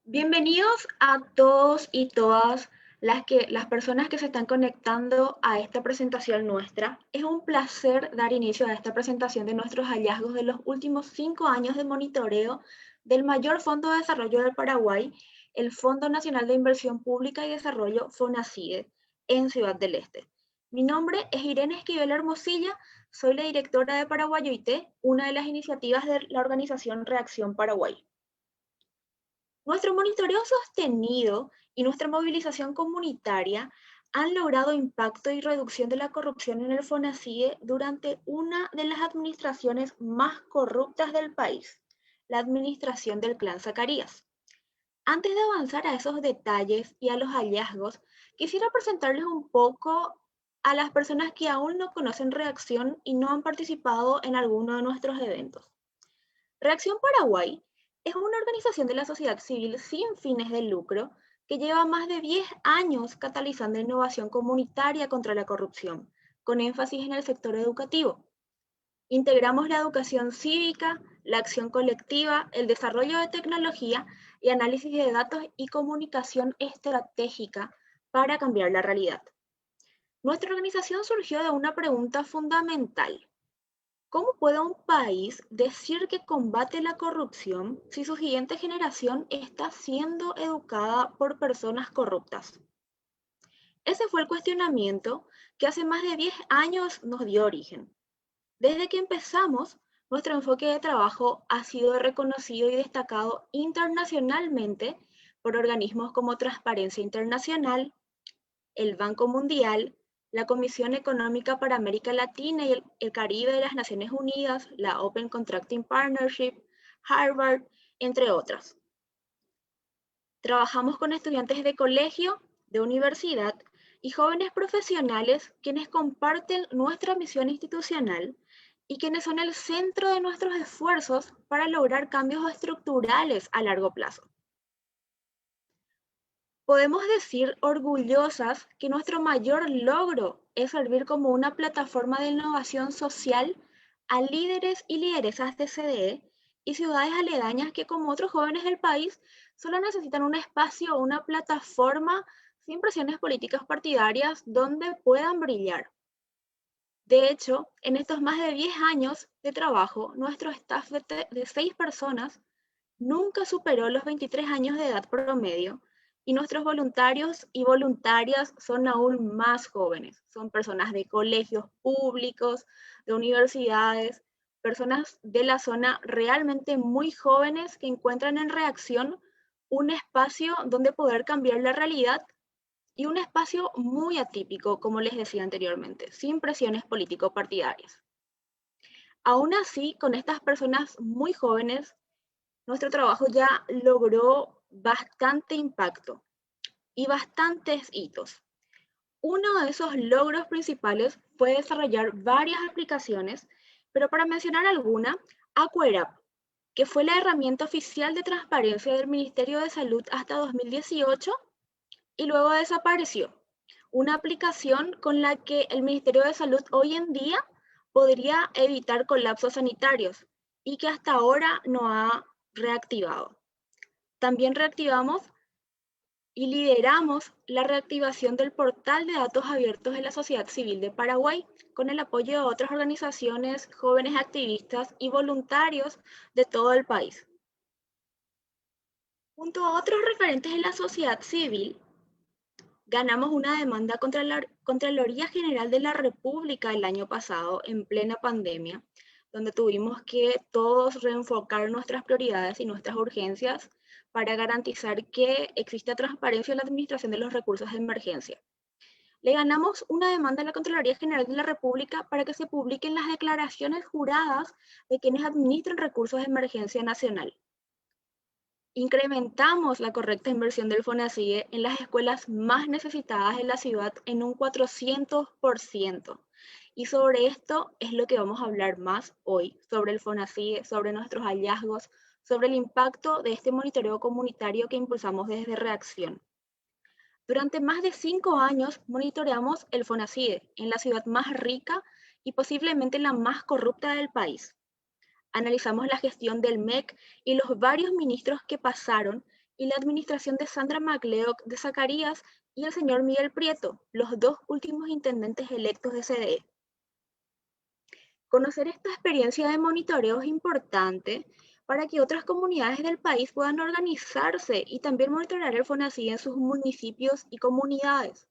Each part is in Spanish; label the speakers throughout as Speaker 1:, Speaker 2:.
Speaker 1: Bienvenidos a todos y todas las personas que se están conectando a esta presentación nuestra. Es un placer dar inicio a esta presentación de nuestros hallazgos de los últimos 5 años de monitoreo del mayor fondo de desarrollo del Paraguay, el Fondo Nacional de Inversión Pública y Desarrollo, FONACIDE, en Ciudad del Este. Mi nombre es Irene Esquivel Hermosilla, soy la directora de Paraguayoité, una de las iniciativas de la organización Reacción Paraguay. Nuestro monitoreo sostenido y nuestra movilización comunitaria han logrado impacto y reducción de la corrupción en el FONACIE durante una de las administraciones más corruptas del país, la administración del clan Zacarías. Antes de avanzar a esos detalles y a los hallazgos, quisiera presentarles un poco a las personas que aún no conocen Reacción y no han participado en alguno de nuestros eventos. Reacción Paraguay es una organización de la sociedad civil sin fines de lucro que lleva más de 10 años catalizando innovación comunitaria contra la corrupción, con énfasis en el sector educativo. Integramos la educación cívica, la acción colectiva, el desarrollo de tecnología y análisis de datos y comunicación estratégica para cambiar la realidad. Nuestra organización surgió de una pregunta fundamental: ¿cómo puede un país decir que combate la corrupción si su siguiente generación está siendo educada por personas corruptas? Ese fue el cuestionamiento que hace más de 10 años nos dio origen. Desde que empezamos, nuestro enfoque de trabajo ha sido reconocido y destacado internacionalmente por organismos como Transparencia Internacional, el Banco Mundial, la Comisión Económica para América Latina y el Caribe de las Naciones Unidas, la Open Contracting Partnership, Harvard, entre otras. Trabajamos con estudiantes de colegio, de universidad y jóvenes profesionales quienes comparten nuestra misión institucional y quienes son el centro de nuestros esfuerzos para lograr cambios estructurales a largo plazo. Podemos decir orgullosas que nuestro mayor logro es servir como una plataforma de innovación social a líderes y lideresas de CDE y ciudades aledañas que, como otros jóvenes del país, solo necesitan un espacio o una plataforma sin presiones políticas partidarias donde puedan brillar. De hecho, en estos más de 10 años de trabajo, nuestro staff de 6 personas nunca superó los 23 años de edad promedio y nuestros voluntarios y voluntarias son aún más jóvenes. Son personas de colegios públicos, de universidades, personas de la zona realmente muy jóvenes que encuentran en Reacción un espacio donde poder cambiar la realidad y un espacio muy atípico, como les decía anteriormente, sin presiones político-partidarias. Aún así, con estas personas muy jóvenes, nuestro trabajo ya logró bastante impacto y bastantes hitos. Uno de esos logros principales fue desarrollar varias aplicaciones, pero para mencionar alguna, Aquerap, que fue la herramienta oficial de transparencia del Ministerio de Salud hasta 2018 y luego desapareció. Una aplicación con la que el Ministerio de Salud hoy en día podría evitar colapsos sanitarios y que hasta ahora no ha reactivado. También reactivamos y lideramos la reactivación del portal de datos abiertos de la sociedad civil de Paraguay con el apoyo de otras organizaciones, jóvenes activistas y voluntarios de todo el país. Junto a otros referentes de la sociedad civil, ganamos una demanda contra la Contraloría General de la República el año pasado, en plena pandemia, donde tuvimos que todos reenfocar nuestras prioridades y nuestras urgencias para garantizar que exista transparencia en la administración de los recursos de emergencia. Le ganamos una demanda a la Contraloría General de la República para que se publiquen las declaraciones juradas de quienes administran recursos de emergencia nacional. Incrementamos la correcta inversión del FONACIE en las escuelas más necesitadas de la ciudad en un 400%. Y sobre esto es lo que vamos a hablar más hoy, sobre el FONACIE, sobre nuestros hallazgos, sobre el impacto de este monitoreo comunitario que impulsamos desde Reacción. Durante más de 5 años monitoreamos el FONACIE en la ciudad más rica y posiblemente la más corrupta del país. Analizamos la gestión del MEC y los varios ministros que pasaron y la administración de Sandra MacLeod de Zacarías y el señor Miguel Prieto, los dos últimos intendentes electos de CDE. Conocer esta experiencia de monitoreo es importante para que otras comunidades del país puedan organizarse y también monitorear el FONACYT en sus municipios y comunidades.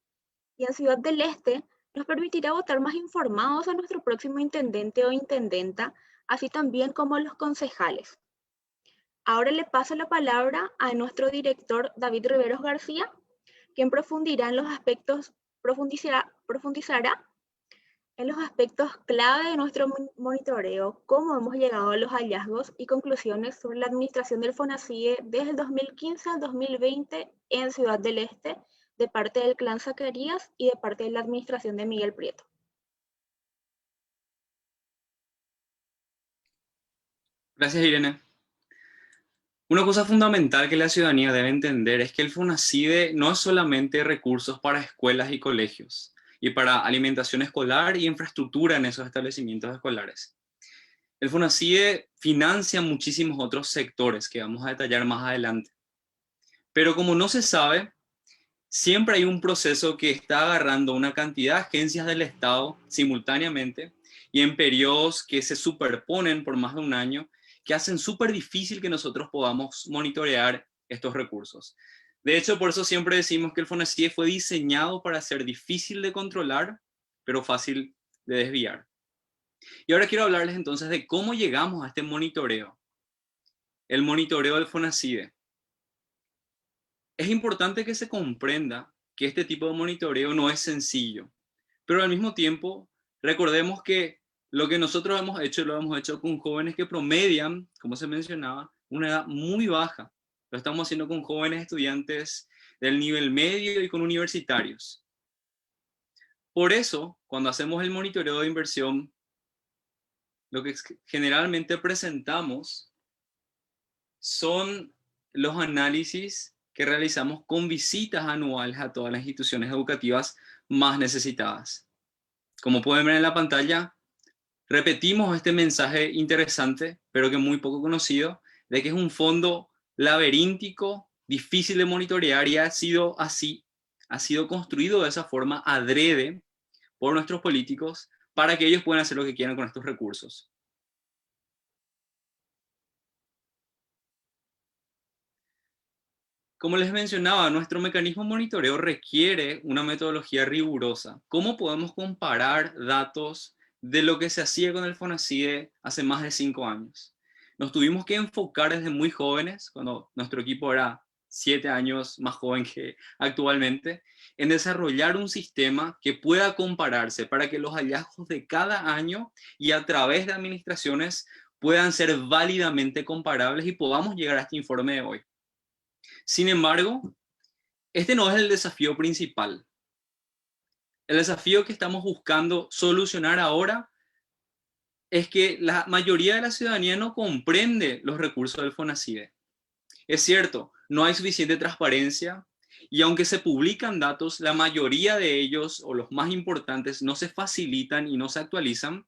Speaker 1: Y en Ciudad del Este nos permitirá votar más informados a nuestro próximo intendente o intendenta, así también como a los concejales. Ahora le paso la palabra a nuestro director David Riveros García, quien profundizará en los aspectos clave de nuestro monitoreo, cómo hemos llegado a los hallazgos y conclusiones sobre la administración del FONACYT desde el 2015 al 2020 en Ciudad del Este, de parte del Clan Zacarías y de parte de la administración de Miguel Prieto.
Speaker 2: Gracias, Irene. Una cosa fundamental que la ciudadanía debe entender es que el FONACYT no es solamente recursos para escuelas y colegios, y para alimentación escolar y infraestructura en esos establecimientos escolares. El FONACYT financia muchísimos otros sectores que vamos a detallar más adelante. Pero como no se sabe, siempre hay un proceso que está agarrando una cantidad de agencias del Estado simultáneamente y en periodos que se superponen por más de un año, que hacen súper difícil que nosotros podamos monitorear estos recursos. De hecho, por eso siempre decimos que el FONACYT fue diseñado para ser difícil de controlar, pero fácil de desviar. Y ahora quiero hablarles entonces de cómo llegamos a este monitoreo. El monitoreo del FONACYT. Es importante que se comprenda que este tipo de monitoreo no es sencillo, pero al mismo tiempo recordemos que lo que nosotros hemos hecho, lo hemos hecho con jóvenes que promedian, como se mencionaba, una edad muy baja. Lo estamos haciendo con jóvenes estudiantes del nivel medio y con universitarios. Por eso, cuando hacemos el monitoreo de inversión, lo que generalmente presentamos son los análisis que realizamos con visitas anuales a todas las instituciones educativas más necesitadas. Como pueden ver en la pantalla, repetimos este mensaje interesante, pero que muy poco conocido, de que es un fondo laberíntico, difícil de monitorear y ha sido construido de esa forma adrede por nuestros políticos para que ellos puedan hacer lo que quieran con estos recursos. Como les mencionaba, nuestro mecanismo de monitoreo requiere una metodología rigurosa. ¿Cómo podemos comparar datos de lo que se hacía con el FONACYT hace más de 5 años? Nos tuvimos que enfocar desde muy jóvenes, cuando nuestro equipo era 7 años más joven que actualmente, en desarrollar un sistema que pueda compararse para que los hallazgos de cada año y a través de administraciones puedan ser válidamente comparables y podamos llegar a este informe de hoy. Sin embargo, este no es el desafío principal. El desafío que estamos buscando solucionar ahora es que la mayoría de la ciudadanía no comprende los recursos del FONACYT. Es cierto, no hay suficiente transparencia y aunque se publican datos, la mayoría de ellos o los más importantes no se facilitan y no se actualizan,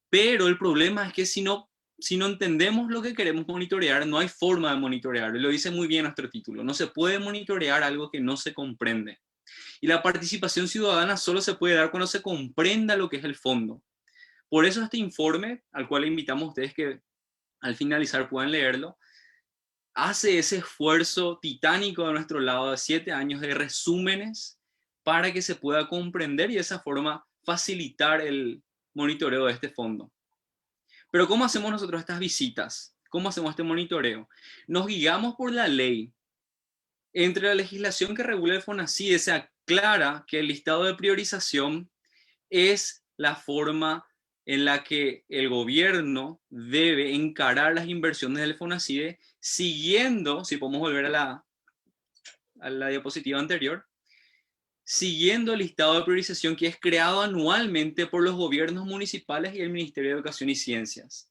Speaker 2: pero el problema es que si no entendemos lo que queremos monitorear, no hay forma de monitorearlo. Lo dice muy bien nuestro título. No se puede monitorear algo que no se comprende. Y la participación ciudadana solo se puede dar cuando se comprenda lo que es el fondo. Por eso este informe, al cual invitamos a ustedes que al finalizar puedan leerlo, hace ese esfuerzo titánico de nuestro lado de 7 años de resúmenes para que se pueda comprender y de esa forma facilitar el monitoreo de este fondo. Pero ¿cómo hacemos nosotros estas visitas? ¿Cómo hacemos este monitoreo? Nos guiamos por la ley. Entre la legislación que regula el FONACYT se aclara que el listado de priorización es la forma en la que el gobierno debe encarar las inversiones del FONACYT siguiendo, si podemos volver a la diapositiva anterior, siguiendo el listado de priorización que es creado anualmente por los gobiernos municipales y el Ministerio de Educación y Ciencias.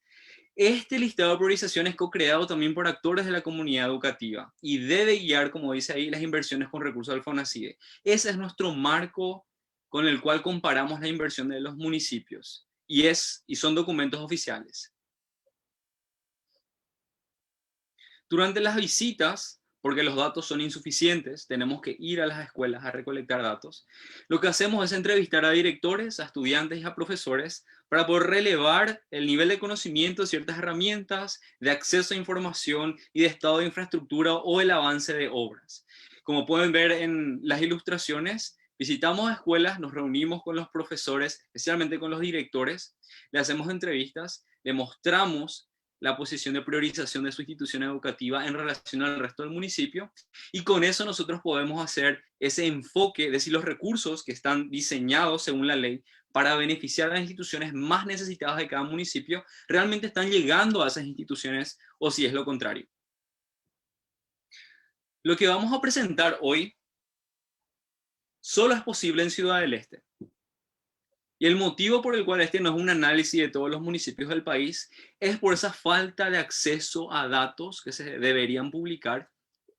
Speaker 2: Este listado de priorización es co-creado también por actores de la comunidad educativa y debe guiar, como dice ahí, las inversiones con recursos del FONACYT. Ese es nuestro marco con el cual comparamos la inversión de los municipios y son documentos oficiales. Durante las visitas, porque los datos son insuficientes, tenemos que ir a las escuelas a recolectar datos. Lo que hacemos es entrevistar a directores, a estudiantes y a profesores para poder relevar el nivel de conocimiento de ciertas herramientas, de acceso a información y de estado de infraestructura o el avance de obras. Como pueden ver en las ilustraciones, visitamos escuelas, nos reunimos con los profesores, especialmente con los directores, le hacemos entrevistas, le mostramos la posición de priorización de su institución educativa en relación al resto del municipio, y con eso nosotros podemos hacer ese enfoque de si los recursos que están diseñados según la ley para beneficiar a las instituciones más necesitadas de cada municipio realmente están llegando a esas instituciones o si es lo contrario. Lo que vamos a presentar hoy solo es posible en Ciudad del Este. Y el motivo por el cual este no es un análisis de todos los municipios del país es por esa falta de acceso a datos que se deberían publicar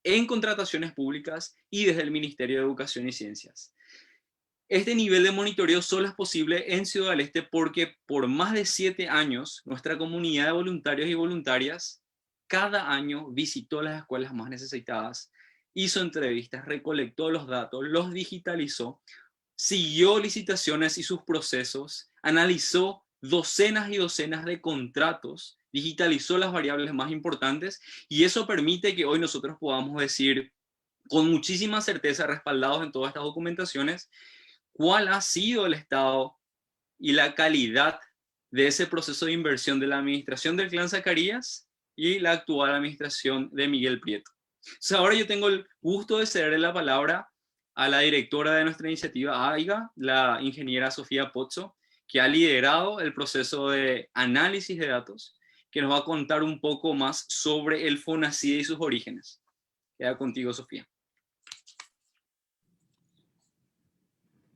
Speaker 2: en contrataciones públicas y desde el Ministerio de Educación y Ciencias. Este nivel de monitoreo solo es posible en Ciudad del Este porque por más de 7 años nuestra comunidad de voluntarios y voluntarias cada año visitó las escuelas más necesitadas, hizo entrevistas, recolectó los datos, los digitalizó, siguió licitaciones y sus procesos, analizó docenas y docenas de contratos, digitalizó las variables más importantes, y eso permite que hoy nosotros podamos decir con muchísima certeza, respaldados en todas estas documentaciones, cuál ha sido el estado y la calidad de ese proceso de inversión de la administración del Clan Zacarías y la actual administración de Miguel Prieto. Entonces ahora yo tengo el gusto de cederle la palabra a la directora de nuestra iniciativa AIGA, la ingeniera Sofía Pozzo, que ha liderado el proceso de análisis de datos, que nos va a contar un poco más sobre el FONACIDE y sus orígenes. Queda contigo, Sofía.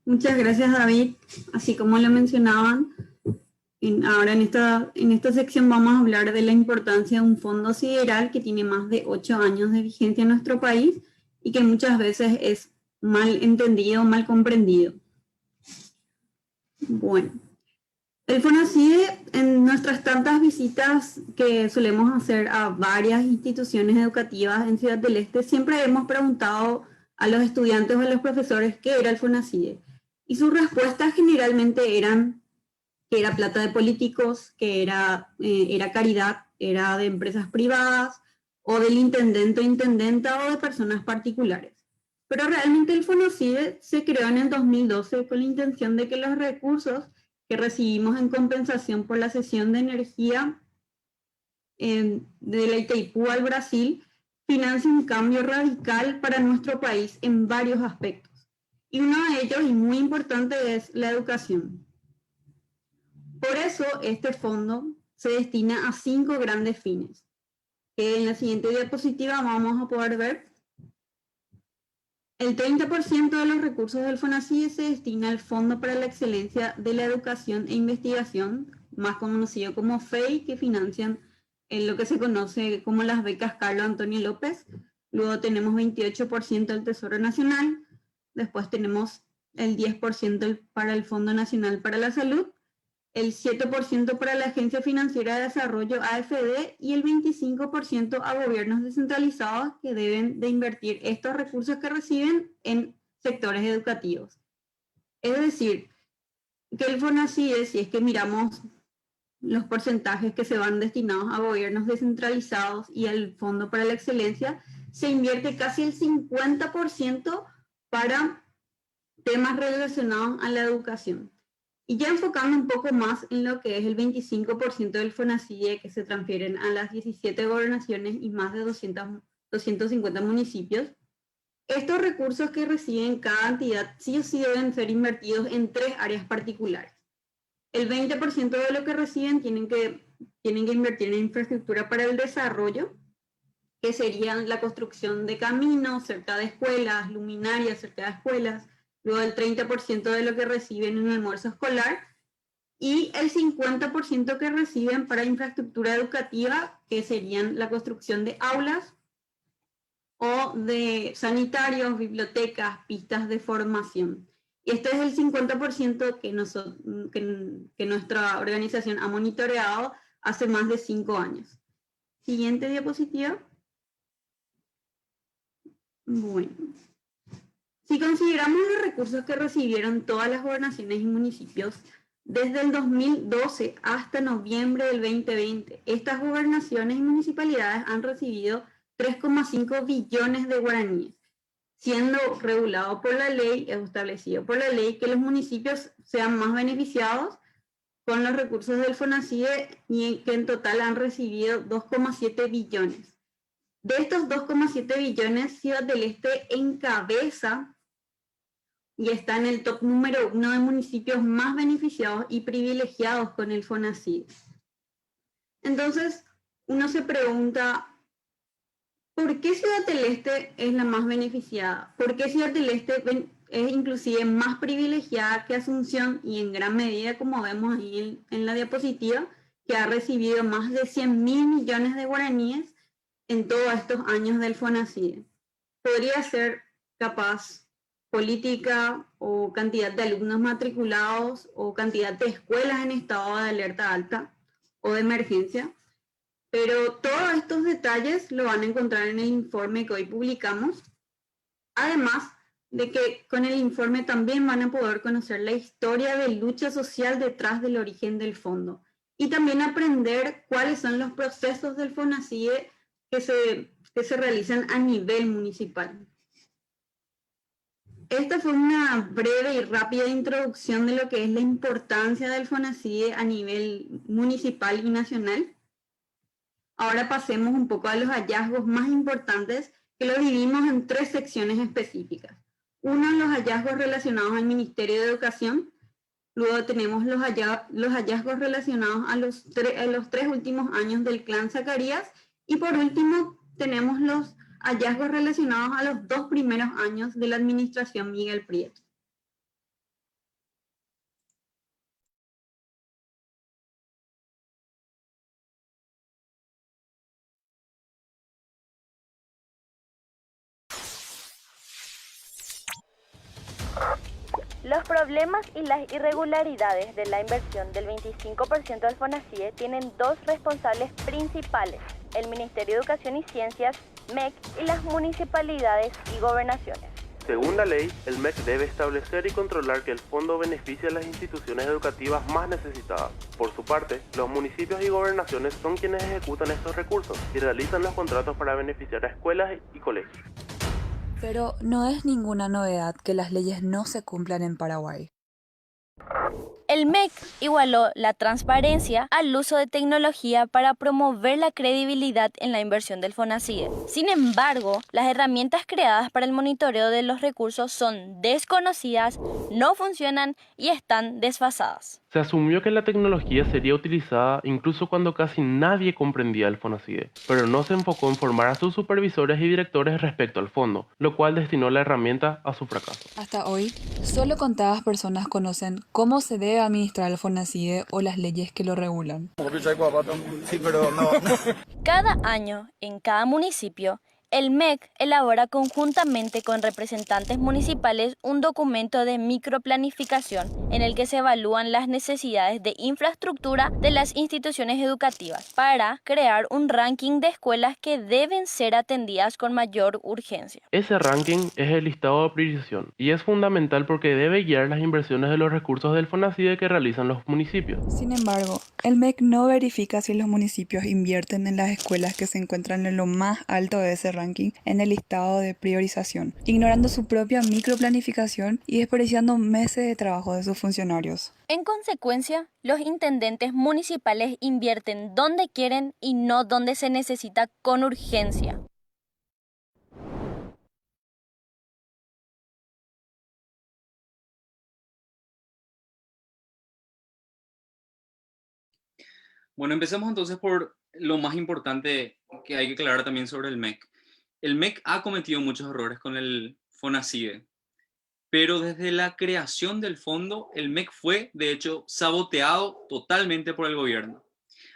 Speaker 3: Muchas gracias, David. Así como lo mencionaban, ahora en esta sección vamos a hablar de la importancia de un fondo sideral que tiene más de 8 años de vigencia en nuestro país y que muchas veces es mal entendido, mal comprendido. Bueno, el FONACIDE, en nuestras tantas visitas que solemos hacer a varias instituciones educativas en Ciudad del Este, siempre hemos preguntado a los estudiantes o a los profesores qué era el FONACIDE. Y sus respuestas generalmente eran que era plata de políticos, que era caridad, era de empresas privadas, o del intendente o intendenta, o de personas particulares. Pero realmente el FONACIDE se creó en el 2012 con la intención de que los recursos que recibimos en compensación por la cesión de energía de la Itaipú al Brasil financien un cambio radical para nuestro país en varios aspectos. Y uno de ellos, y muy importante, es la educación. Por eso, este fondo se destina a 5 grandes fines, que en la siguiente diapositiva vamos a poder ver. El 30% de los recursos del FONACIDE se destina al Fondo para la Excelencia de la Educación e Investigación, más conocido como FEI, que financian lo que se conoce como las becas Carlos Antonio López. Luego tenemos 28% del Tesoro Nacional. Después tenemos el 10% para el Fondo Nacional para la Salud, el 7% para la Agencia Financiera de Desarrollo AFD y el 25% a gobiernos descentralizados que deben de invertir estos recursos que reciben en sectores educativos. Es decir, que el FONACIDE, si es que miramos los porcentajes que se van destinados a gobiernos descentralizados y al Fondo para la Excelencia, se invierte casi el 50% para temas relacionados a la educación. Y ya enfocando un poco más en lo que es el 25% del FONACIDE que se transfieren a las 17 gobernaciones y más de 250 municipios, estos recursos que reciben cada entidad sí o sí deben ser invertidos en 3 áreas particulares. El 20% de lo que reciben tienen que invertir en infraestructura para el desarrollo, que serían la construcción de caminos cerca de escuelas, luminarias cerca de escuelas, luego el 30% de lo que reciben en el almuerzo escolar y el 50% que reciben para infraestructura educativa, que serían la construcción de aulas o de sanitarios, bibliotecas, pistas de formación. Y este es el 50% que nuestra organización ha monitoreado hace más de 5 años. Siguiente diapositiva. Bueno, si consideramos los recursos que recibieron todas las gobernaciones y municipios, desde el 2012 hasta noviembre del 2020, estas gobernaciones y municipalidades han recibido 3,5 billones de guaraníes, siendo regulado por la ley, establecido por la ley, que los municipios sean más beneficiados con los recursos del FONACIDE y que en total han recibido 2,7 billones. De estos 2,7 billones, Ciudad del Este encabeza y está en el top número 1 de municipios más beneficiados y privilegiados con el FONACIDE. Entonces, uno se pregunta, ¿por qué Ciudad del Este es la más beneficiada? ¿Por qué Ciudad del Este es inclusive más privilegiada que Asunción y en gran medida, como vemos ahí en la diapositiva, que ha recibido más de 100.000 millones de guaraníes en todos estos años del FONACIDE? Podría ser capaz política o cantidad de alumnos matriculados o cantidad de escuelas en estado de alerta alta o de emergencia, pero todos estos detalles lo van a encontrar en el informe que hoy publicamos. Además de que con el informe también van a poder conocer la historia de lucha social detrás del origen del fondo y también aprender cuáles son los procesos del FONACIDE que se realizan a nivel municipal. Esta fue una breve y rápida introducción de lo que es la importancia del FONACIDE a nivel municipal y nacional. Ahora pasemos un poco a los hallazgos más importantes, que los dividimos en 3 secciones específicas. Uno, los hallazgos relacionados al Ministerio de Educación. Luego tenemos los hallazgos relacionados a los 3 últimos años del Clan Zacarías. Y por último, tenemos los hallazgos relacionados a los 2 primeros años de la administración Miguel Prieto.
Speaker 4: Los problemas y las irregularidades de la inversión del 25% del FONACIDE tienen 2 responsables principales: el Ministerio de Educación y Ciencias, MEC, y las municipalidades y gobernaciones.
Speaker 5: Según la ley, el MEC debe establecer y controlar que el fondo beneficie a las instituciones educativas más necesitadas. Por su parte, los municipios y gobernaciones son quienes ejecutan estos recursos y realizan los contratos para beneficiar a escuelas y colegios.
Speaker 6: Pero no es ninguna novedad que las leyes no se cumplan en Paraguay.
Speaker 4: El MEC igualó la transparencia al uso de tecnología para promover la credibilidad en la inversión del FONACIDE. Sin embargo, las herramientas creadas para el monitoreo de los recursos son desconocidas, no funcionan y están desfasadas.
Speaker 5: Se asumió que la tecnología sería utilizada incluso cuando casi nadie comprendía el FONACIDE, pero no se enfocó en formar a sus supervisores y directores respecto al fondo, lo cual destinó la herramienta a su fracaso.
Speaker 6: Hasta hoy, solo contadas personas conocen cómo se debe administrar el FONACIDE o las leyes que lo regulan.
Speaker 4: Cada año, en cada municipio, el MEC elabora conjuntamente con representantes municipales un documento de microplanificación en el que se evalúan las necesidades de infraestructura de las instituciones educativas para crear un ranking de escuelas que deben ser atendidas con mayor urgencia.
Speaker 5: Ese ranking es el listado de priorización y es fundamental porque debe guiar las inversiones de los recursos del FONACIDE que realizan los municipios.
Speaker 6: Sin embargo, el MEC no verifica si los municipios invierten en las escuelas que se encuentran en lo más alto de ese ranking en el listado de priorización, ignorando su propia microplanificación y desperdiciando meses de trabajo de sus funcionarios.
Speaker 4: En consecuencia, los intendentes municipales invierten donde quieren y no donde se necesita con urgencia.
Speaker 2: Bueno, empecemos entonces por lo más importante que hay que aclarar también sobre el MEC. El MEC ha cometido muchos errores con el FONACIDE, pero desde la creación del fondo, el MEC fue, de hecho, saboteado totalmente por el gobierno.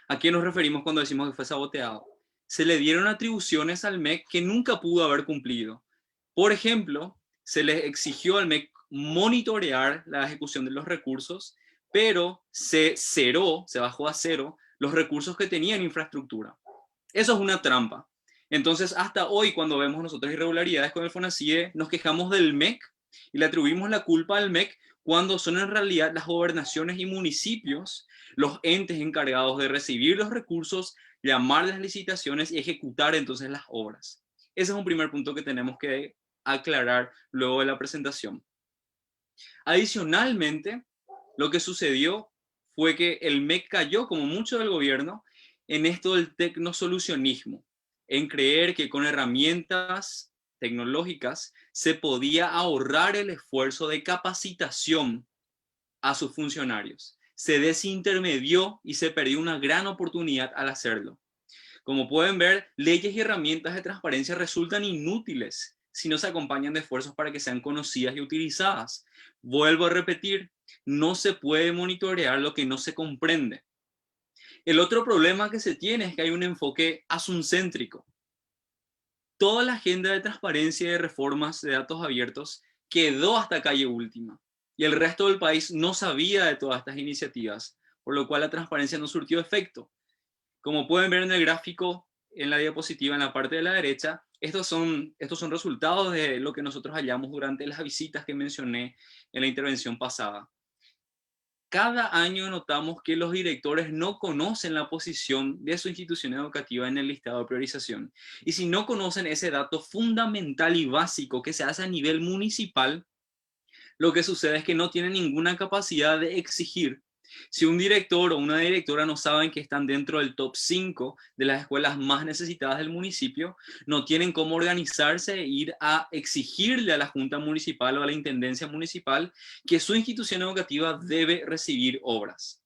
Speaker 2: ¿A qué nos referimos cuando decimos que fue saboteado? Se le dieron atribuciones al MEC que nunca pudo haber cumplido. Por ejemplo, se le exigió al MEC monitorear la ejecución de los recursos, pero se bajó a cero los recursos que tenía en infraestructura. Eso es una trampa. Entonces, hasta hoy, cuando vemos nosotros irregularidades con el FONACIE, nos quejamos del MEC y le atribuimos la culpa al MEC cuando son en realidad las gobernaciones y municipios los entes encargados de recibir los recursos, llamar las licitaciones y ejecutar entonces las obras. Ese es un primer punto que tenemos que aclarar luego de la presentación. Adicionalmente, lo que sucedió fue que el MEC cayó, como mucho del gobierno, en esto del tecnosolucionismo, en creer que con herramientas tecnológicas se podía ahorrar el esfuerzo de capacitación a sus funcionarios. Se desintermedió y se perdió una gran oportunidad al hacerlo. Como pueden ver, leyes y herramientas de transparencia resultan inútiles si no se acompañan de esfuerzos para que sean conocidas y utilizadas. Vuelvo a repetir, no se puede monitorear lo que no se comprende. El otro problema que se tiene es que hay un enfoque asuncéntrico. Toda la agenda de transparencia y de reformas de datos abiertos quedó hasta calle última, y el resto del país no sabía de todas estas iniciativas, por lo cual la transparencia no surtió efecto. Como pueden ver en el gráfico, en la diapositiva, en la parte de la derecha, estos son resultados de lo que nosotros hallamos durante las visitas que mencioné en la intervención pasada. Cada año notamos que los directores no conocen la posición de su institución educativa en el listado de priorización. Y si no conocen ese dato fundamental y básico que se hace a nivel municipal, lo que sucede es que no tienen ninguna capacidad de exigir. Si un director o una directora no saben que están dentro del top 5 de las escuelas más necesitadas del municipio, no tienen cómo organizarse e ir a exigirle a la Junta Municipal o a la Intendencia Municipal que su institución educativa debe recibir obras.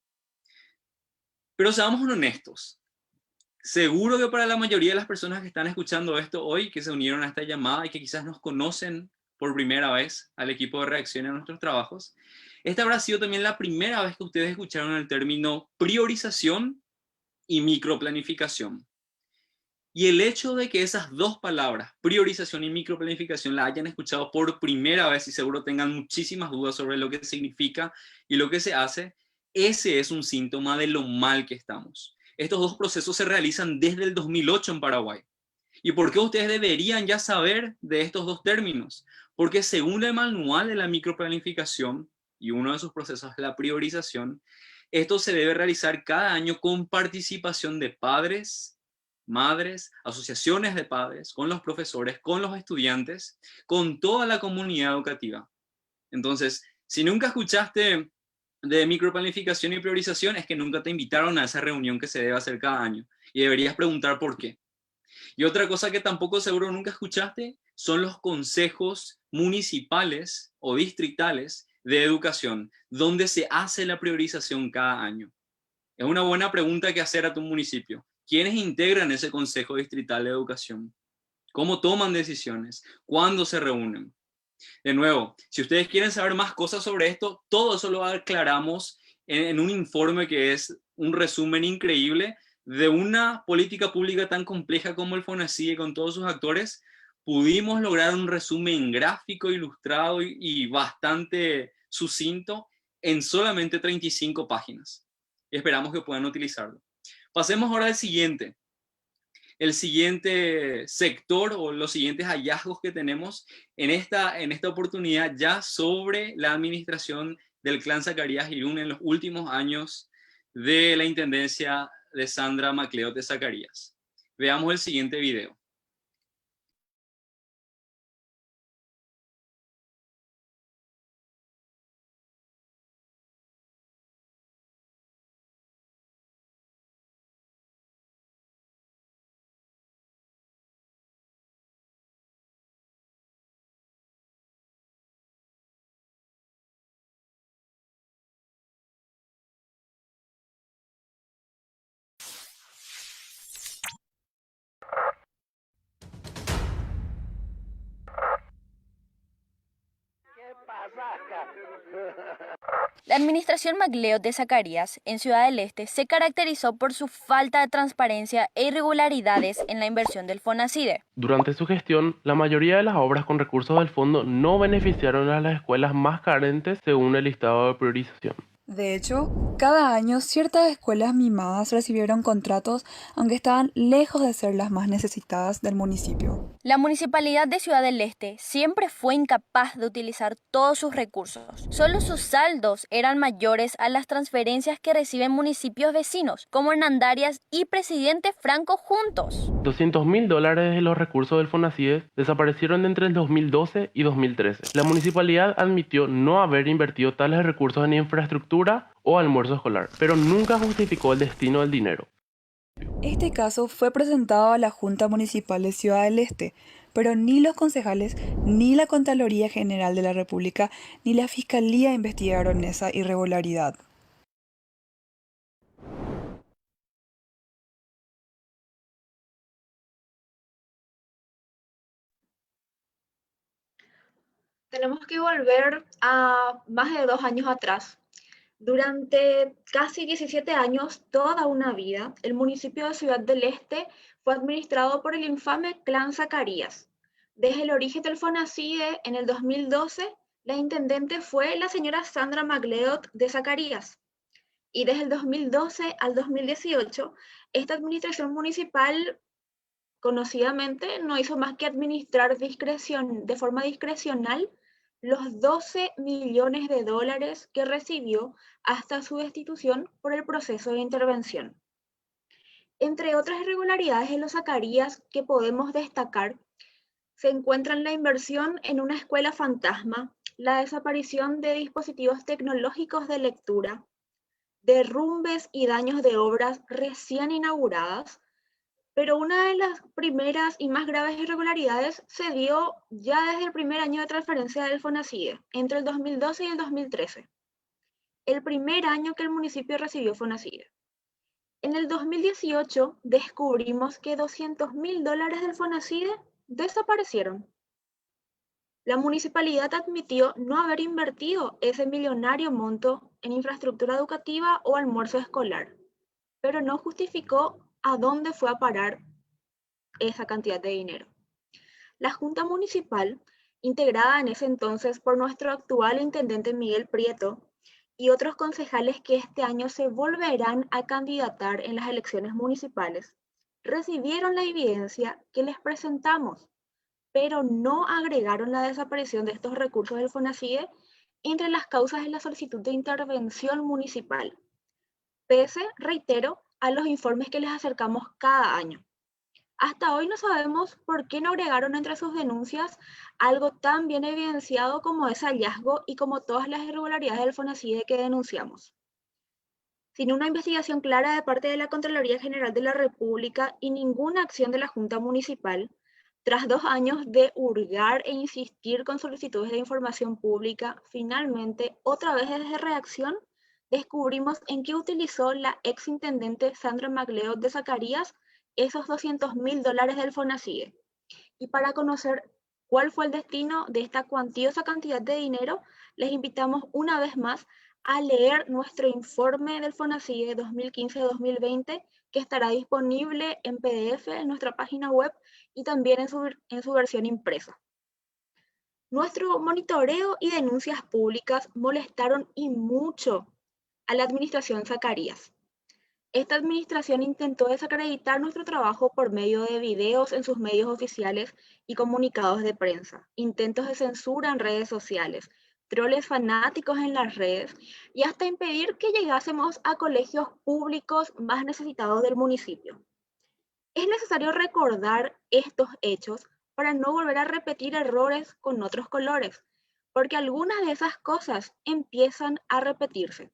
Speaker 2: Pero seamos honestos. Seguro que para la mayoría de las personas que están escuchando esto hoy, que se unieron a esta llamada y que quizás nos conocen por primera vez al equipo de reacción a nuestros trabajos, esta habrá sido también la primera vez que ustedes escucharon el término priorización y microplanificación. Y el hecho de que esas dos palabras, priorización y microplanificación, la hayan escuchado por primera vez y seguro tengan muchísimas dudas sobre lo que significa y lo que se hace, ese es un síntoma de lo mal que estamos. Estos dos procesos se realizan desde el 2008 en Paraguay. ¿Y por qué ustedes deberían ya saber de estos dos términos? Porque según el manual de la microplanificación, y uno de sus procesos es la priorización, esto se debe realizar cada año con participación de padres, madres, asociaciones de padres, con los profesores, con los estudiantes, con toda la comunidad educativa. Entonces, si nunca escuchaste de microplanificación y priorización, es que nunca te invitaron a esa reunión que se debe hacer cada año. Y deberías preguntar por qué. Y otra cosa que tampoco seguro nunca escuchaste son los consejos municipales o distritales de educación, donde se hace la priorización cada año. Es una buena pregunta que hacer a tu municipio. ¿Quiénes integran ese consejo distrital de educación? ¿Cómo toman decisiones? ¿Cuándo se reúnen? De nuevo, si ustedes quieren saber más cosas sobre esto, todo eso lo aclaramos en un informe que es un resumen increíble de una política pública tan compleja como el FONACIE con todos sus actores. Pudimos lograr un resumen gráfico, ilustrado y bastante sucinto en solamente 35 páginas. Y esperamos que puedan utilizarlo. Pasemos ahora al siguiente. El siguiente sector o los siguientes hallazgos que tenemos en esta oportunidad ya sobre la administración del clan Zacarías Irún en los últimos años de la intendencia de Sandra MacLeod de Zacarías. Veamos el siguiente video.
Speaker 4: La administración MacLeod de Zacarías en Ciudad del Este se caracterizó por su falta de transparencia e irregularidades en la inversión del FONACIDE.
Speaker 7: Durante su gestión, la mayoría de las obras con recursos del fondo no beneficiaron a las escuelas más carentes según el listado de priorización.
Speaker 6: De hecho, cada año ciertas escuelas mimadas recibieron contratos aunque estaban lejos de ser las más necesitadas del municipio.
Speaker 4: La Municipalidad de Ciudad del Este siempre fue incapaz de utilizar todos sus recursos. Solo sus saldos eran mayores a las transferencias que reciben municipios vecinos, como Hernandarias y Presidente Franco juntos.
Speaker 7: $200.000 de los recursos del FONACIDE desaparecieron entre el 2012 y 2013. La municipalidad admitió no haber invertido tales recursos en infraestructura o almuerzo escolar, pero nunca justificó el destino del dinero.
Speaker 6: Este caso fue presentado a la Junta Municipal de Ciudad del Este, pero ni los concejales, ni la Contraloría General de la República, ni la Fiscalía investigaron esa irregularidad.
Speaker 1: Tenemos que volver a más de 2 años atrás. Durante casi 17 años, toda una vida, el municipio de Ciudad del Este fue administrado por el infame clan Zacarías. Desde el origen del FONACIDE, en el 2012, la intendente fue la señora Sandra MacLeod de Zacarías. Y desde el 2012 al 2018, esta administración municipal, conocidamente, no hizo más que administrar de forma discrecional los 12 millones de dólares que recibió hasta su destitución por el proceso de intervención. Entre otras irregularidades de los Zacarías que podemos destacar, se encuentran la inversión en una escuela fantasma, la desaparición de dispositivos tecnológicos de lectura, derrumbes y daños de obras recién inauguradas, pero una de las primeras y más graves irregularidades se dio ya desde el primer año de transferencia del FONACIDE, entre el 2012 y el 2013, el primer año que el municipio recibió FONACIDE. En el 2018 descubrimos que $200.000 del FONACIDE desaparecieron. La municipalidad admitió no haber invertido ese millonario monto en infraestructura educativa o almuerzo escolar, pero no justificó a dónde fue a parar esa cantidad de dinero. La Junta Municipal, integrada en ese entonces por nuestro actual intendente Miguel Prieto y otros concejales que este año se volverán a candidatar en las elecciones municipales, recibieron la evidencia que les presentamos, pero no agregaron la desaparición de estos recursos del FONACIDE entre las causas de la solicitud de intervención municipal, pese, reitero, a los informes que les acercamos cada año. Hasta hoy no sabemos por qué no agregaron entre sus denuncias algo tan bien evidenciado como ese hallazgo y como todas las irregularidades del FONACIDE que denunciamos. Sin una investigación clara de parte de la Contraloría General de la República y ninguna acción de la Junta Municipal, tras 2 años de hurgar e insistir con solicitudes de información pública, finalmente, otra vez desde reacción, descubrimos en qué utilizó la exintendente Sandra MacLeod de Zacarías esos $200.000 del FONACIDE. Y para conocer cuál fue el destino de esta cuantiosa cantidad de dinero, les invitamos una vez más a leer nuestro informe del FONACIDE 2015-2020, que estará disponible en PDF en nuestra página web y también en su versión impresa. Nuestro monitoreo y denuncias públicas molestaron y mucho a la administración Zacarías. Esta administración intentó desacreditar nuestro trabajo por medio de videos en sus medios oficiales y comunicados de prensa, intentos de censura en redes sociales, troles fanáticos en las redes y hasta impedir que llegásemos a colegios públicos más necesitados del municipio. Es necesario recordar estos hechos para no volver a repetir errores con otros colores, porque algunas de esas cosas empiezan a repetirse.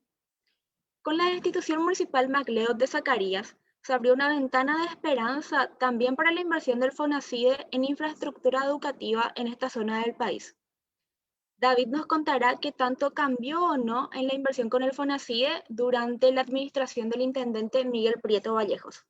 Speaker 1: Con la destitución municipal MacLeod de Zacarías, se abrió una ventana de esperanza también para la inversión del FONACIDE en infraestructura educativa en esta zona del país. David nos contará qué tanto cambió o no en la inversión con el FONACIDE durante la administración del intendente Miguel Prieto Vallejos.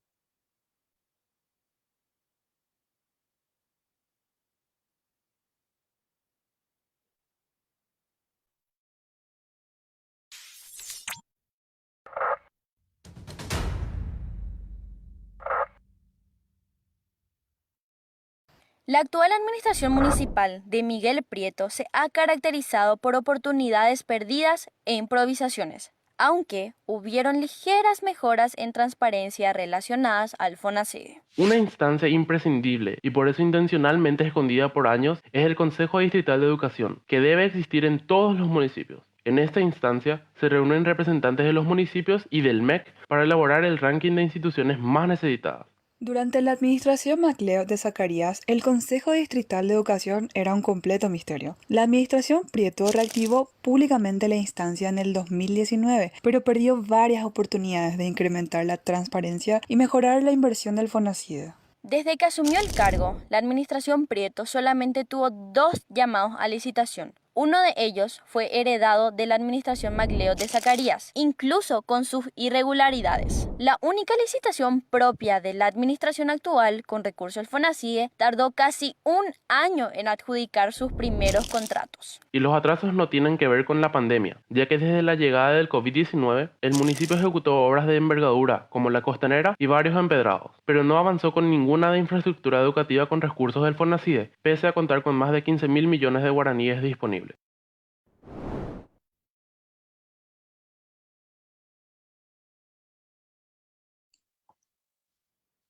Speaker 4: La actual administración municipal de Miguel Prieto se ha caracterizado por oportunidades perdidas e improvisaciones. aunque hubieron ligeras mejoras en transparencia relacionadas al FONACIDE.
Speaker 7: Una instancia imprescindible y por eso intencionalmente escondida por años es el Consejo Distrital de Educación, que debe existir en todos los municipios. En esta instancia se reúnen representantes de los municipios y del MEC para elaborar el ranking de instituciones más necesitadas.
Speaker 6: Durante la administración MacLeod de Zacarías, el Consejo Distrital de Educación era un completo misterio. La administración Prieto reactivó públicamente la instancia en el 2019, pero perdió varias oportunidades de incrementar la transparencia y mejorar la inversión del FONACIDE.
Speaker 4: Desde que asumió el cargo, la administración Prieto solamente tuvo 2 llamados a licitación. Uno de ellos fue heredado de la administración MacLeod de Zacarías, incluso con sus irregularidades. La única licitación propia de la administración actual, con recurso al FONACIDE, tardó casi 1 año en adjudicar sus primeros contratos.
Speaker 7: Y los atrasos no tienen que ver con la pandemia, ya que desde la llegada del COVID-19, el municipio ejecutó obras de envergadura, como la Costanera y varios empedrados, pero no avanzó con ninguna de infraestructura educativa con recursos del FONACIDE, pese a contar con más de 15.000 millones de guaraníes disponibles.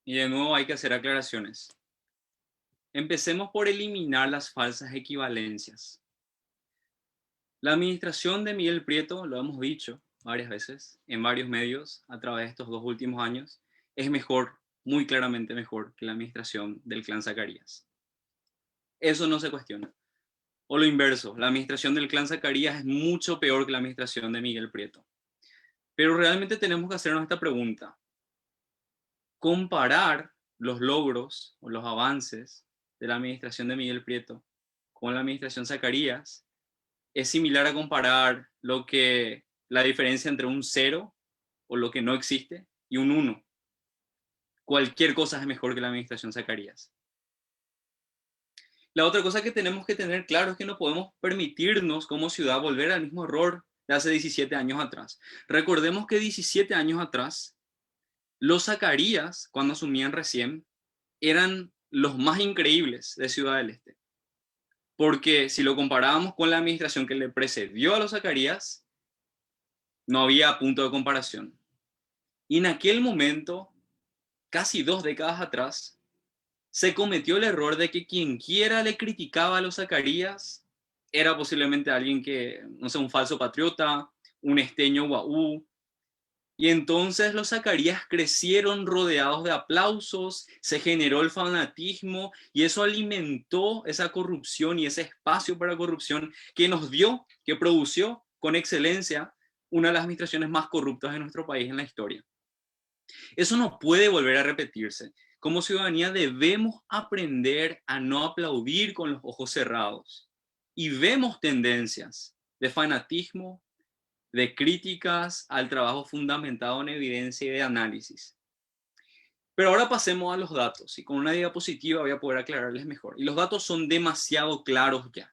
Speaker 2: Y de nuevo hay que hacer aclaraciones. Empecemos por eliminar las falsas equivalencias. La administración de Miguel Prieto, lo hemos dicho varias veces en varios medios a través de estos 2 últimos años, es mejor, muy claramente mejor que la administración del clan Zacarías. Eso no se cuestiona. O lo inverso, la administración del clan Zacarías es mucho peor que la administración de Miguel Prieto. Pero realmente tenemos que hacernos esta pregunta. Comparar los logros o los avances de la administración de Miguel Prieto con la administración Zacarías es similar a comparar la diferencia entre un 0 o lo que no existe y un 1. Cualquier cosa es mejor que la administración Zacarías. La otra cosa que tenemos que tener claro es que no podemos permitirnos como ciudad volver al mismo error de hace 17 años atrás. Recordemos que 17 años atrás, los Zacarías, cuando asumían recién, eran los más increíbles de Ciudad del Este. Porque si lo comparábamos con la administración que le precedió a los Zacarías, no había punto de comparación. Y en aquel momento, casi 2 décadas atrás, se cometió el error de que quien quiera le criticaba a los Zacarías era posiblemente alguien que, no sé, un falso patriota, un esteño guaú. Y entonces los Zacarías crecieron rodeados de aplausos, se generó el fanatismo y eso alimentó esa corrupción y ese espacio para corrupción que produció con excelencia una de las administraciones más corruptas de nuestro país en la historia. Eso no puede volver a repetirse. Como ciudadanía debemos aprender a no aplaudir con los ojos cerrados. Y vemos tendencias de fanatismo, de críticas al trabajo fundamentado en evidencia y de análisis. Pero ahora pasemos a los datos, y con una diapositiva voy a poder aclararles mejor. Y los datos son demasiado claros ya.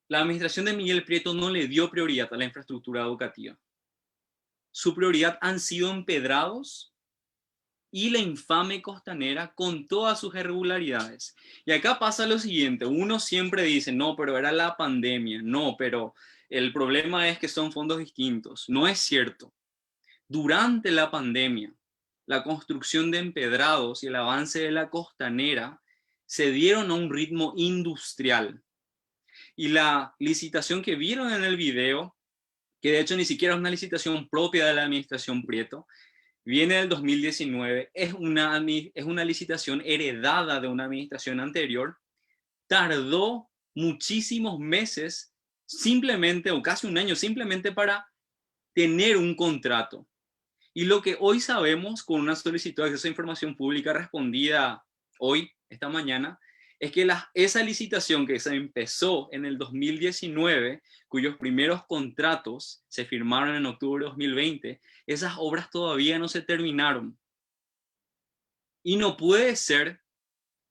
Speaker 2: La administración de Miguel Prieto no le dio prioridad a la infraestructura educativa. Su prioridad han sido empedrados y la infame Costanera con todas sus irregularidades. Y acá pasa lo siguiente, uno siempre dice, no, pero era la pandemia, no, pero el problema es que son fondos distintos. No es cierto. Durante la pandemia, la construcción de empedrados y el avance de la Costanera se dieron a un ritmo industrial. Y la licitación que vieron en el video, que de hecho ni siquiera es una licitación propia de la administración Prieto, viene del 2019, es una licitación heredada de una administración anterior, tardó muchísimos meses simplemente, o casi un año, simplemente para tener un contrato. Y lo que hoy sabemos con una solicitud de acceso a información pública respondida hoy, esta mañana, es que esa licitación que se empezó en el 2019, cuyos primeros contratos se firmaron en octubre de 2020, esas obras todavía no se terminaron. Y no puede ser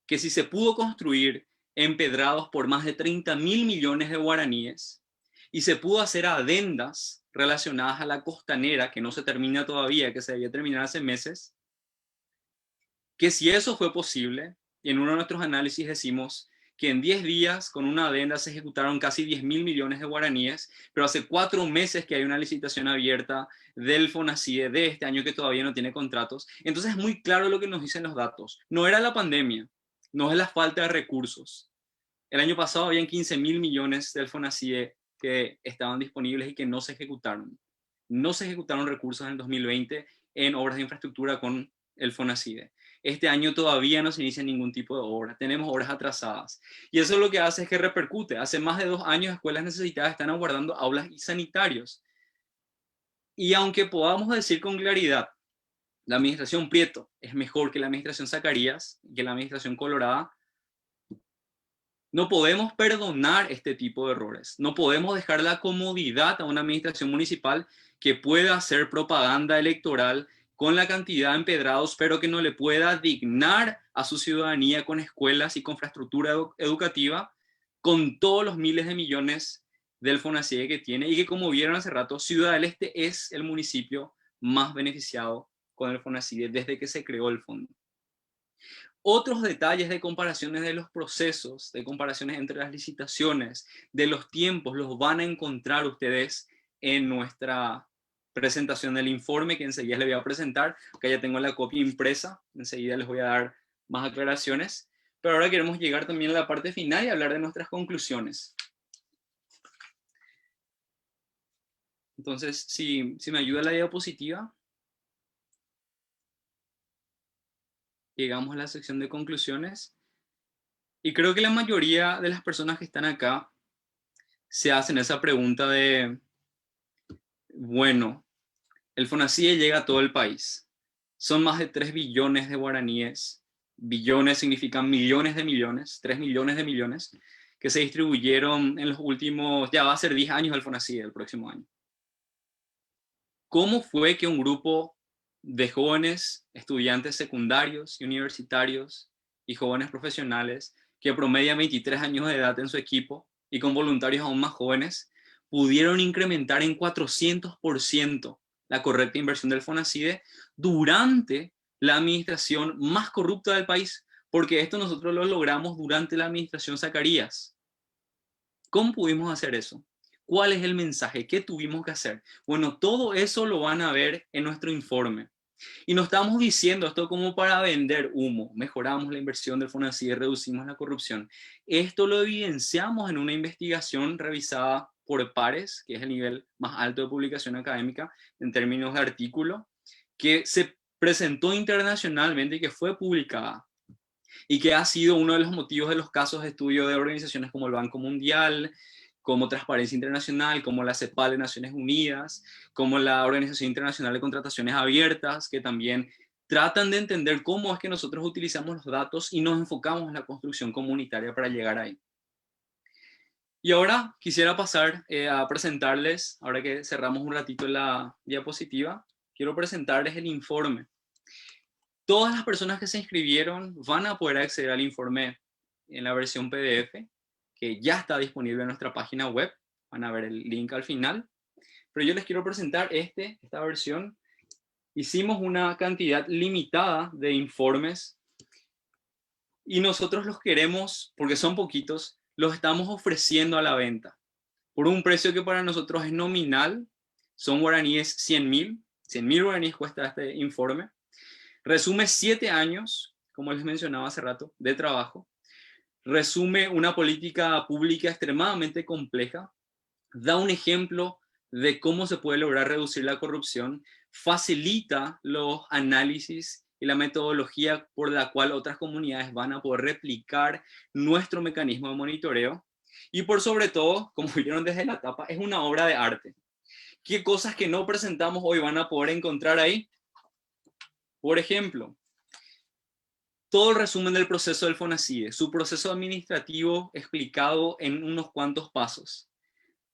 Speaker 2: que si se pudo construir empedrados por más de 30.000 millones de guaraníes y se pudo hacer adendas relacionadas a la Costanera, que no se termina todavía, que se debía terminar hace meses, que si eso fue posible, y en uno de nuestros análisis decimos que en 10 días, con una adenda, se ejecutaron casi 10.000 millones de guaraníes, pero hace 4 meses que hay una licitación abierta del FONACIDE de este año que todavía no tiene contratos. Entonces es muy claro lo que nos dicen los datos. No era la pandemia, no es la falta de recursos. El año pasado habían 15.000 millones del FONACIDE que estaban disponibles y que no se ejecutaron. No se ejecutaron recursos en el 2020 en obras de infraestructura con el FONACIDE. Este año todavía no se inicia ningún tipo de obra, tenemos obras atrasadas. Y eso lo que hace es que repercute. Hace más de 2 años escuelas necesitadas están aguardando aulas y sanitarios. Y aunque podamos decir con claridad, la administración Prieto es mejor que la administración Zacarías, que la administración Colorada, no podemos perdonar este tipo de errores. No podemos dejar la comodidad a una administración municipal que pueda hacer propaganda electoral con la cantidad de empedrados, pero que no le pueda dignar a su ciudadanía con escuelas y con infraestructura educativa, con todos los miles de millones del FONACIDE que tiene, y que, como vieron hace rato, Ciudad del Este es el municipio más beneficiado con el FONACIDE desde que se creó el fondo. Otros detalles de comparaciones de los procesos, de comparaciones entre las licitaciones, de los tiempos, los van a encontrar ustedes en nuestra presentación del informe que enseguida les voy a presentar. Acá ya tengo la copia impresa, enseguida les voy a dar más aclaraciones. Pero ahora queremos llegar también a la parte final y hablar de nuestras conclusiones. Entonces, si me ayuda la diapositiva. Llegamos a la sección de conclusiones. Y creo que la mayoría de las personas que están acá se hacen esa pregunta de, bueno, el FONACIDE llega a todo el país. Son más de 3 billones de guaraníes. Billones significan millones de millones, 3 millones de millones, que se distribuyeron en los últimos, ya va a ser 10 años el FONACIDE el próximo año. ¿Cómo fue que un grupo de jóvenes, estudiantes secundarios y universitarios y jóvenes profesionales que promedian 23 años de edad en su equipo y con voluntarios aún más jóvenes, pudieron incrementar en 400% la correcta inversión del FONACIDE durante la administración más corrupta del país? Porque esto nosotros lo logramos durante la administración Zacarías. ¿Cómo pudimos hacer eso? ¿Cuál es el mensaje? ¿Qué tuvimos que hacer? Bueno, todo eso lo van a ver en nuestro informe. Y no estamos diciendo esto como para vender humo. Mejoramos la inversión del FONACIDE, reducimos la corrupción. Esto lo evidenciamos en una investigación revisada por pares, que es el nivel más alto de publicación académica en términos de artículo, que se presentó internacionalmente y que fue publicada. Y que ha sido uno de los motivos de los casos de estudio de organizaciones como el Banco Mundial, como Transparencia Internacional, como la CEPAL de Naciones Unidas, como la Organización Internacional de Contrataciones Abiertas, que también tratan de entender cómo es que nosotros utilizamos los datos y nos enfocamos en la construcción comunitaria para llegar ahí. Y ahora quisiera pasar a presentarles, ahora que cerramos un ratito la diapositiva, quiero presentarles el informe. Todas las personas que se inscribieron van a poder acceder al informe en la versión PDF, que ya está disponible en nuestra página web. Van a ver el link al final. Pero yo les quiero presentar esta versión. Hicimos una cantidad limitada de informes y nosotros los queremos, porque son poquitos, los estamos ofreciendo a la venta por un precio que para nosotros es nominal. Son guaraníes 100.000 guaraníes cuesta este informe. Resume 7 años, como les mencionaba hace rato, de trabajo. Resume una política pública extremadamente compleja, da un ejemplo de cómo se puede lograr reducir la corrupción, facilita los análisis y la metodología por la cual otras comunidades van a poder replicar nuestro mecanismo de monitoreo, y por sobre todo, como vieron desde la tapa, es una obra de arte. ¿Qué cosas que no presentamos hoy van a poder encontrar ahí? Por ejemplo, todo el resumen del proceso del FONACIDE, su proceso administrativo explicado en unos cuantos pasos.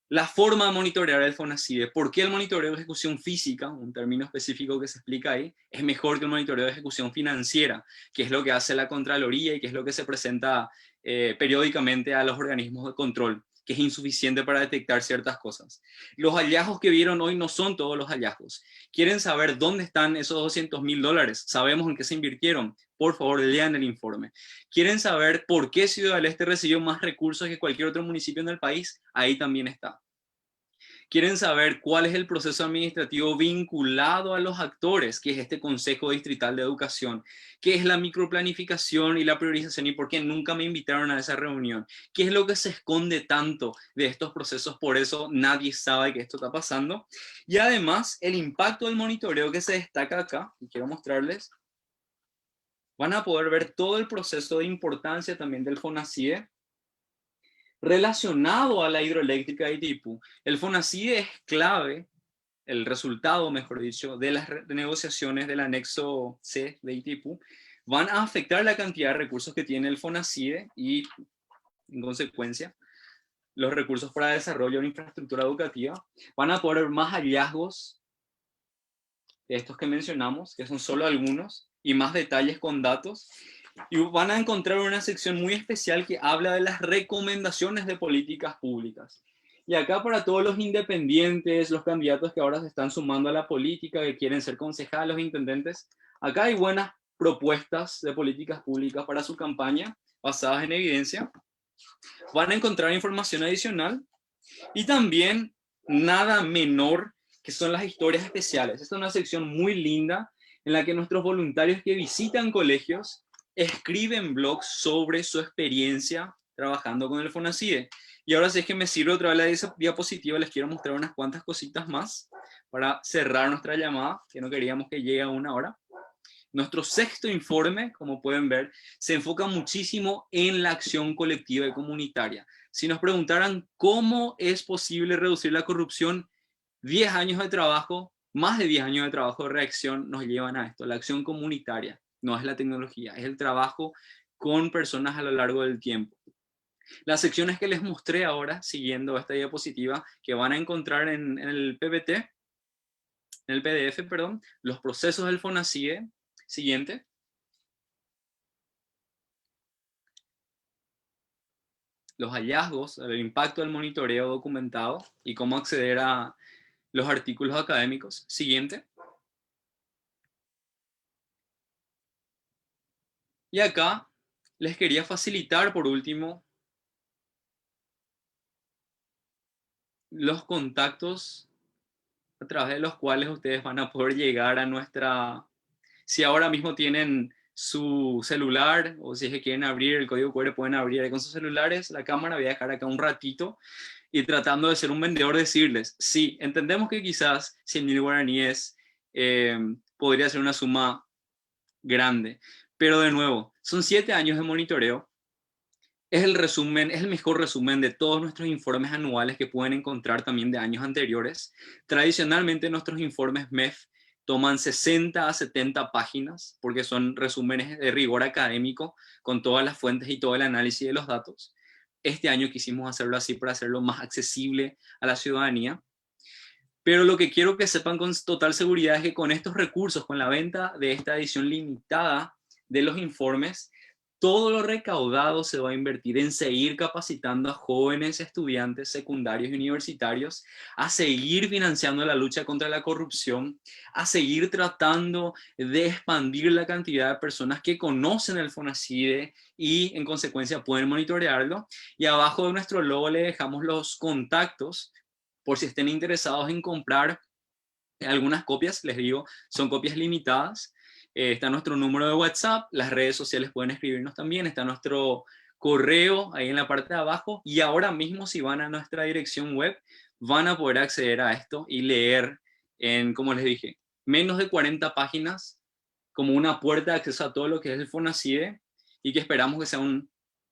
Speaker 2: La forma de monitorear el FONACIDE, por qué el monitoreo de ejecución física, un término específico que se explica ahí, es mejor que el monitoreo de ejecución financiera, que es lo que hace la Contraloría y que es lo que se presenta periódicamente a los organismos de control. que es insuficiente para detectar ciertas cosas. Los hallazgos que vieron hoy no son todos los hallazgos. ¿Quieren saber dónde están esos $200.000? ¿Sabemos en qué se invirtieron? Por favor, lean el informe. ¿Quieren saber por qué Ciudad del Este recibió más recursos que cualquier otro municipio en el país? Ahí también está. ¿Quieren saber cuál es el proceso administrativo vinculado a los actores, que es este Consejo Distrital de Educación? ¿Qué es la microplanificación y la priorización y por qué nunca me invitaron a esa reunión? ¿Qué es lo que se esconde tanto de estos procesos? Por eso nadie sabe que esto está pasando. Y además, el impacto del monitoreo que se destaca acá, y quiero mostrarles, van a poder ver todo el proceso de importancia también del FONACIDE, relacionado a la hidroeléctrica de Itaipú. El FONACIDE es clave, el resultado, mejor dicho, de las negociaciones del anexo C de Itaipú, van a afectar la cantidad de recursos que tiene el FONACIDE y, en consecuencia, los recursos para desarrollo de infraestructura educativa. Van a poder ver más hallazgos de estos que mencionamos, que son solo algunos, y más detalles con datos. Y van a encontrar una sección muy especial que habla de las recomendaciones de políticas públicas. Y acá para todos los independientes, los candidatos que ahora se están sumando a la política, que quieren ser concejales, intendentes, acá hay buenas propuestas de políticas públicas para su campaña, basadas en evidencia. Van a encontrar información adicional y también nada menor, que son las historias especiales. Esta es una sección muy linda en la que nuestros voluntarios que visitan colegios escriben blogs sobre su experiencia trabajando con el FONACIDE. Y ahora, si es que me sirve otra vez la diapositiva, les quiero mostrar unas cuantas cositas más para cerrar nuestra llamada, que no queríamos que llegue a 1 hora. Nuestro sexto informe, como pueden ver, se enfoca muchísimo en la acción colectiva y comunitaria. Si nos preguntaran cómo es posible reducir la corrupción, 10 años de trabajo, más de 10 años de trabajo de reacción nos llevan a esto, la acción comunitaria. No es la tecnología, es el trabajo con personas a lo largo del tiempo. Las secciones que les mostré ahora, siguiendo esta diapositiva, que van a encontrar en el PPT, en el PDF, perdón, los procesos del FONACIDE. Siguiente. Los hallazgos, el impacto del monitoreo documentado y cómo acceder a los artículos académicos. Siguiente. Y acá les quería facilitar, por último, los contactos a través de los cuales ustedes van a poder llegar a nuestra... Si ahora mismo tienen su celular o si es que quieren abrir el código QR, pueden abrir ahí con sus celulares la cámara. Voy a dejar acá un ratito y tratando de ser un vendedor decirles, sí, entendemos que quizás 100.000 guaraníes podría ser una suma grande. Pero de nuevo, son 7 años de monitoreo. Es el resumen, es el mejor resumen de todos nuestros informes anuales que pueden encontrar también de años anteriores. Tradicionalmente nuestros informes MEF toman 60 a 70 páginas porque son resúmenes de rigor académico con todas las fuentes y todo el análisis de los datos. Este año quisimos hacerlo así para hacerlo más accesible a la ciudadanía. Pero lo que quiero que sepan con total seguridad es que con estos recursos, con la venta de esta edición limitada de los informes, todo lo recaudado se va a invertir en seguir capacitando a jóvenes estudiantes secundarios y universitarios, a seguir financiando la lucha contra la corrupción, a seguir tratando de expandir la cantidad de personas que conocen el FONACIDE y en consecuencia pueden monitorearlo. Y abajo de nuestro logo le dejamos los contactos por si estén interesados en comprar algunas copias. Les digo, son copias limitadas. Está nuestro número de WhatsApp, las redes sociales pueden escribirnos también, está nuestro correo ahí en la parte de abajo, y ahora mismo si van a nuestra dirección web van a poder acceder a esto y leer en, como les dije, menos de 40 páginas como una puerta de acceso a todo lo que es el FONACIDE, y que esperamos que sea un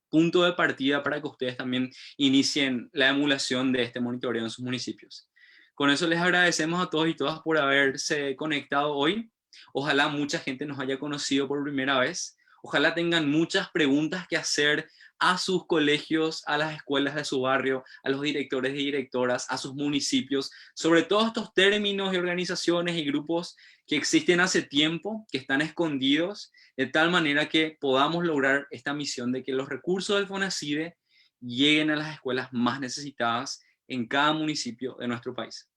Speaker 2: punto de partida para que ustedes también inicien la emulación de este monitoreo en sus municipios. Con eso les agradecemos a todos y todas por haberse conectado hoy. Ojalá mucha gente nos haya conocido por primera vez. Ojalá tengan muchas preguntas que hacer a sus colegios, a las escuelas de su barrio, a los directores y directoras, a sus municipios, sobre todos estos términos y organizaciones y grupos que existen hace tiempo, que están escondidos, de tal manera que podamos lograr esta misión de que los recursos del FONACIDE lleguen a las escuelas más necesitadas en cada municipio de nuestro país.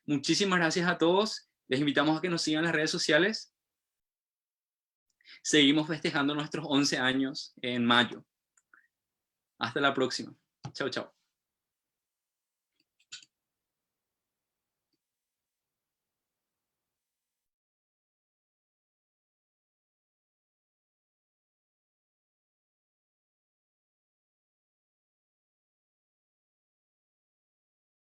Speaker 2: Muchísimas gracias a todos. Les invitamos a que nos sigan en las redes sociales. Seguimos festejando nuestros 11 años en mayo. Hasta la próxima. Chao, chao.